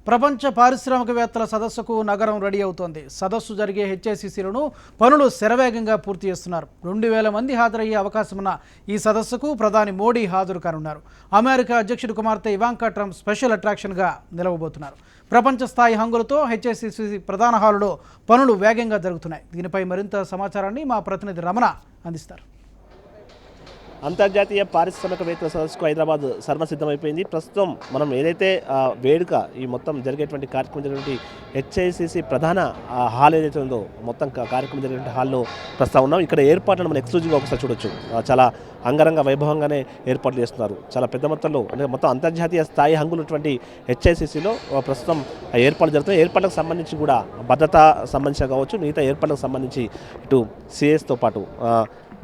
ప్రపంచ పారిశ్రామికవేత్తల సదస్సుకు నగరం రెడీ అవుతోంది. సదస్సు జరిగే హెచ్ఐసిసిలను పనులు శరవేగంగా పూర్తి చేస్తున్నారు. 2000 మంది హాజరయ్యే అవకాశం ఉన్న ఈ సదస్సుకు ప్రధాని మోడీ హాజరు కానున్నారు. అమెరికా అధ్యక్షుడి కుమార్తె ఇవాంకా ట్రంప్ స్పెషల్ అట్రాక్షన్గా నిలవబోతున్నారు. ప్రపంచ స్థాయి హంగులతో హెచ్ఐసిసి ప్రధాన హాలులో పనులు వేగంగా జరుగుతున్నాయి. దీనిపై మరింత సమాచారాన్ని మా ప్రతినిధి రమణ అందిస్తారు. అంతర్జాతీయ పారిశ్రామికవేత్తల సదస్సుకు హైదరాబాద్ సర్వసిద్ధమైపోయింది. ప్రస్తుతం మనం ఏదైతే వేడుక ఈ మొత్తం జరిగేటువంటి కార్యక్రమం జరిగేటువంటి హెచ్ఐసిసి ప్రధాన హాల్ ఏదైతే ఉందో మొత్తం కార్యక్రమం జరిగేటువంటి హాల్లో ప్రస్తుతం ఉన్నాం. ఇక్కడ ఏర్పాట్లను మనం ఎక్స్క్లూజివ్గా ఒకసారి చూడొచ్చు. చాలా అంగరంగ వైభవంగానే ఏర్పాట్లు చేస్తున్నారు. చాలా పెద్ద మొత్తంలో అంటే మొత్తం అంతర్జాతీయ స్థాయి హంగులున్నటువంటి హెచ్ఐసిసిలో ప్రస్తుతం ఏర్పాట్లు జరుగుతున్నాయి. ఏర్పాట్లకు సంబంధించి కూడా భద్రత సంబంధించిన కావచ్చు, మిగతా ఏర్పాట్లకు సంబంధించి ఇటు సిఎస్తో పాటు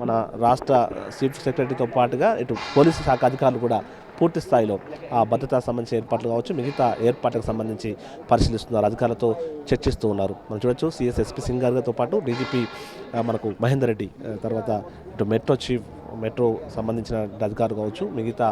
మన రాష్ట్ర చీఫ్ సెక్రటరీతో పాటుగా ఇటు పోలీసు శాఖ అధికారులు కూడా పూర్తి స్థాయిలో ఆ భద్రతా సంబంధించిన ఏర్పాట్లు కావచ్చు, మిగతా ఏర్పాట్లకు సంబంధించి పరిశీలిస్తున్నారు, అధికారులతో చర్చిస్తూ ఉన్నారు. మనం చూడొచ్చు సిఎస్ ఎస్పీ సింగ్ గారితో పాటు డీజీపీ మనకు మహేందర్ రెడ్డి, తర్వాత ఇటు మెట్రో సంబంధించిన అధికారులు కావచ్చు, మిగతా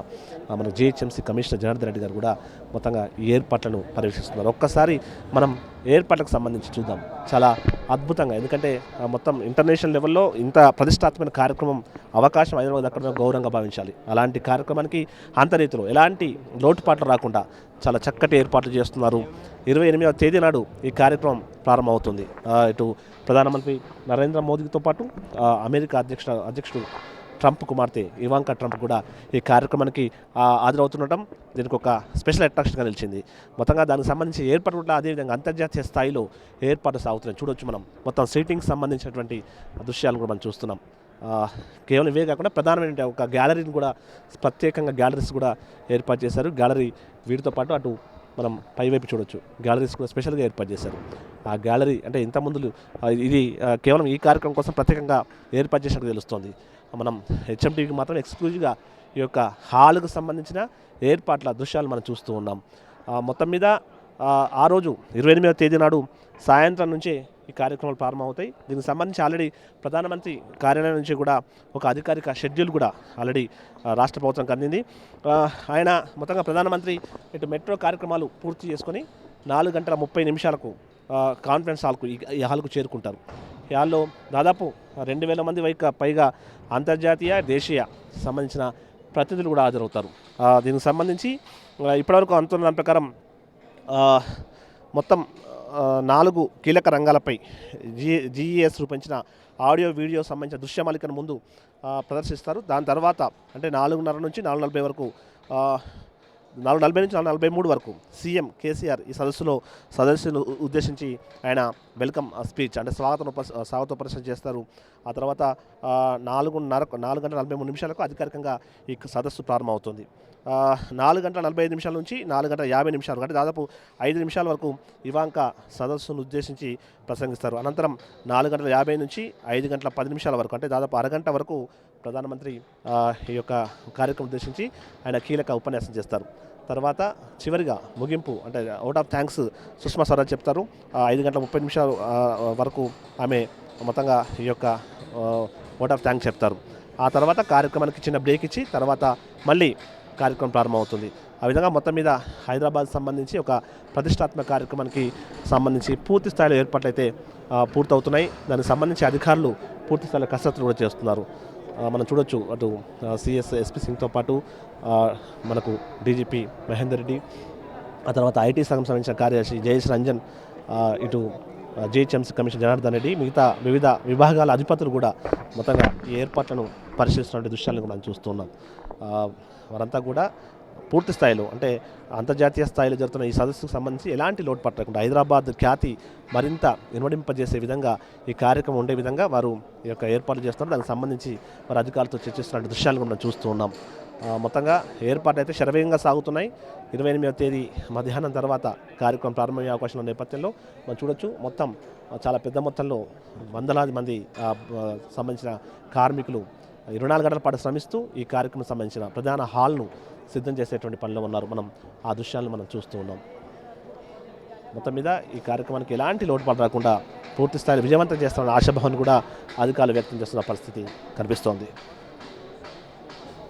మన జిహెచ్ఎంసీ కమిషనర్ జనార్దన్ రెడ్డి గారు కూడా మొత్తంగా ఈ ఏర్పాట్లను పర్యవేక్షిస్తున్నారు. ఒక్కసారి మనం ఏర్పాట్లకు సంబంధించి చూద్దాం. చాలా అద్భుతంగా, ఎందుకంటే మొత్తం ఇంటర్నేషనల్ లెవెల్లో ఇంత ప్రతిష్టాత్మక కార్యక్రమం అవకాశం హైదరాబాద్ అక్కడ గౌరవంగా భావించాలి. అలాంటి కార్యక్రమానికి అంతరీతిలో ఎలాంటి లోటుపాట్లు రాకుండా చాలా చక్కటి ఏర్పాట్లు చేస్తున్నారు. 28వ తేదీ నాడు ఈ కార్యక్రమం ప్రారంభమవుతుంది. ఇటు ప్రధానమంత్రి నరేంద్ర మోదీతో పాటు అమెరికా అధ్యక్షుడు ట్రంప్ కుమార్తె ఇవాంకా ట్రంప్ కూడా ఈ కార్యక్రమానికి హాజరవుతుండటం దీనికి ఒక స్పెషల్ అట్రాక్షన్గా నిలిచింది. మొత్తంగా దానికి సంబంధించి ఏర్పాటు కూడా అదేవిధంగా అంతర్జాతీయ స్థాయిలో ఏర్పాటు సాగుతున్నాయి. చూడొచ్చు మనం మొత్తం సీటింగ్కి సంబంధించినటువంటి దృశ్యాలను కూడా మనం చూస్తున్నాం. కేవలం ఇవే కాకుండా ప్రధానమైన ఒక గ్యాలరీని కూడా ప్రత్యేకంగా గ్యాలరీస్ కూడా ఏర్పాటు చేశారు. గ్యాలరీ వీటితో పాటు అటు మనం పైవైపు చూడొచ్చు, గ్యాలరీస్ కూడా స్పెషల్గా ఏర్పాటు చేశారు. ఆ గ్యాలరీ అంటే ఇంతకుముందు ఇది కేవలం ఈ కార్యక్రమం కోసం ప్రత్యేకంగా ఏర్పాటు చేసినట్టు తెలుస్తోంది. మనం హెచ్ఎంటీవీకి మాత్రం ఎక్స్క్లూజివ్గా ఈ యొక్క హాల్కు సంబంధించిన ఏర్పాట్ల దృశ్యాలు మనం చూస్తూ ఉన్నాం. మొత్తం మీద ఆ రోజు 28వ తేదీ నాడు సాయంత్రం నుంచే ఈ కార్యక్రమాలు ప్రారంభమవుతాయి. దీనికి సంబంధించి ఆల్రెడీ ప్రధానమంత్రి కార్యాలయం నుంచి కూడా ఒక అధికారిక షెడ్యూల్ కూడా ఆల్రెడీ రాష్ట్ర ప్రభుత్వంకి అందింది. ఆయన మొత్తంగా ప్రధానమంత్రి ఇటు మెట్రో కార్యక్రమాలు పూర్తి చేసుకొని 4:30 కాన్ఫరెన్స్ హాల్కు ఈ హాల్కు చేరుకుంటారు. ఈ హాల్లో దాదాపు 2000 మంది పైగా అంతర్జాతీయ దేశీయ సంబంధించిన ప్రతినిధులు కూడా హాజరవుతారు. దీనికి సంబంధించి ఇప్పటివరకు అంతున్న దాని ప్రకారం మొత్తం 4 కీలక రంగాలపై జీఈఎస్ రూపొందించిన ఆడియో వీడియో సంబంధించిన దృశ్యమాలికను ముందు ప్రదర్శిస్తారు. దాని తర్వాత అంటే 4:30 నుంచి 4:40 వరకు 4:40 నుంచి 4:43 వరకు సీఎం కేసీఆర్ ఈ సదస్సును ఉద్దేశించి ఆయన వెల్కమ్ స్పీచ్ అంటే స్వాగతోపదేశం చేస్తారు. ఆ తర్వాత 4:43 అధికారికంగా ఈ సదస్సు ప్రారంభమవుతుంది. 4:45 నుంచి 4:50 అంటే దాదాపు 5 నిమిషాల వరకు ఇవాంకా సదస్సును ఉద్దేశించి ప్రసంగిస్తారు. అనంతరం 4:50 నుంచి 5:10 వరకు అంటే దాదాపు అరగంట వరకు ప్రధానమంత్రి ఈ యొక్క కార్యక్రమం ఉద్దేశించి ఆయన కీలక ఉపన్యాసం చేస్తారు. తర్వాత చివరిగా ముగింపు అంటే out of thanks Sushma Swaraj చెప్తారు. 5:30 వరకు ఆమె మొత్తంగా ఈ యొక్క అవుట్ ఆఫ్ థ్యాంక్స్ చెప్తారు. ఆ తర్వాత కార్యక్రమానికి చిన్న బ్రేక్ ఇచ్చి తర్వాత మళ్ళీ కార్యక్రమం ప్రారంభమవుతుంది. ఆ విధంగా మొత్తం మీద హైదరాబాద్ సంబంధించి ఒక ప్రతిష్టాత్మక కార్యక్రమానికి సంబంధించి పూర్తి స్థాయిలో ఏర్పాట్లు అయితే పూర్తవుతున్నాయి. దానికి సంబంధించి అధికారులు పూర్తి స్థాయిలో కసరత్తు కూడా చేస్తున్నారు. మనం చూడొచ్చు అటు సిఎస్ ఎస్పీ సింగ్తో పాటు మనకు డీజీపీ మహేందర్ రెడ్డి, ఆ తర్వాత ఐటీ శాఖకు సంబంధించిన కార్యదర్శి జయేష్ రంజన్, ఇటు జిహెచ్ఎంసీ కమిషనర్ జనార్దన్ రెడ్డి, మిగతా వివిధ విభాగాల అధిపతులు కూడా మొత్తంగా ఈ ఏర్పాట్లను పరిశీలిస్తున్న దృశ్యాలను మనం చూస్తున్నాం. వారంతా కూడా పూర్తి స్థాయిలో అంటే అంతర్జాతీయ స్థాయిలో జరుగుతున్న ఈ సదస్సుకు సంబంధించి ఎలాంటి లోటుపాటు లేకుండా హైదరాబాద్ ఖ్యాతి మరింత ఇనుమడింపజేసే విధంగా ఈ కార్యక్రమం ఉండే విధంగా వారు ఈ యొక్క ఏర్పాట్లు చేస్తున్నారు. దానికి సంబంధించి వారి అధికారులతో చర్చిస్తున్న దృశ్యాలను మనం చూస్తూ ఉన్నాం. మొత్తంగా ఏర్పాట్లు అయితే శరవేగంగా సాగుతున్నాయి. 28వ తేదీ మధ్యాహ్నం తర్వాత కార్యక్రమం ప్రారంభమయ్యే అవకాశం ఉన్న నేపథ్యంలో మనం చూడొచ్చు మొత్తం చాలా పెద్ద మొత్తంలో వందలాది మంది సంబంధించిన కార్మికులు 24 గంటల పాటు శ్రమిస్తూ ఈ కార్యక్రమం సంబంధించిన ప్రధాన హాల్ను సిద్ధం చేసేటువంటి పనిలో ఉన్నారు. మనం ఆ దృశ్యాలను మనం చూస్తూ ఉన్నాం. మొత్తం మీద ఈ కార్యక్రమానికి ఎలాంటి లోటుపాటు రాకుండా పూర్తి స్థాయిలో విజయవంతం చేస్తున్న ఆశాభావాన్ని కూడా అధికారులు వ్యక్తం చేస్తున్న పరిస్థితి కనిపిస్తోంది.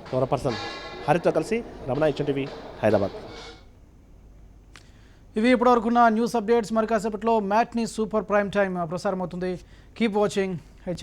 కెమెరా పర్సన్ హరితో కలిసి రమణ, హెచ్ఎంటీవీ, హైదరాబాద్. ఇవి ఇప్పటివరకున్న న్యూస్ అప్డేట్స్. మరి కాసేపట్లో మ్యాట్నీ సూపర్ ప్రైమ్ టైం ప్రసారం అవుతుంది. Keep watching.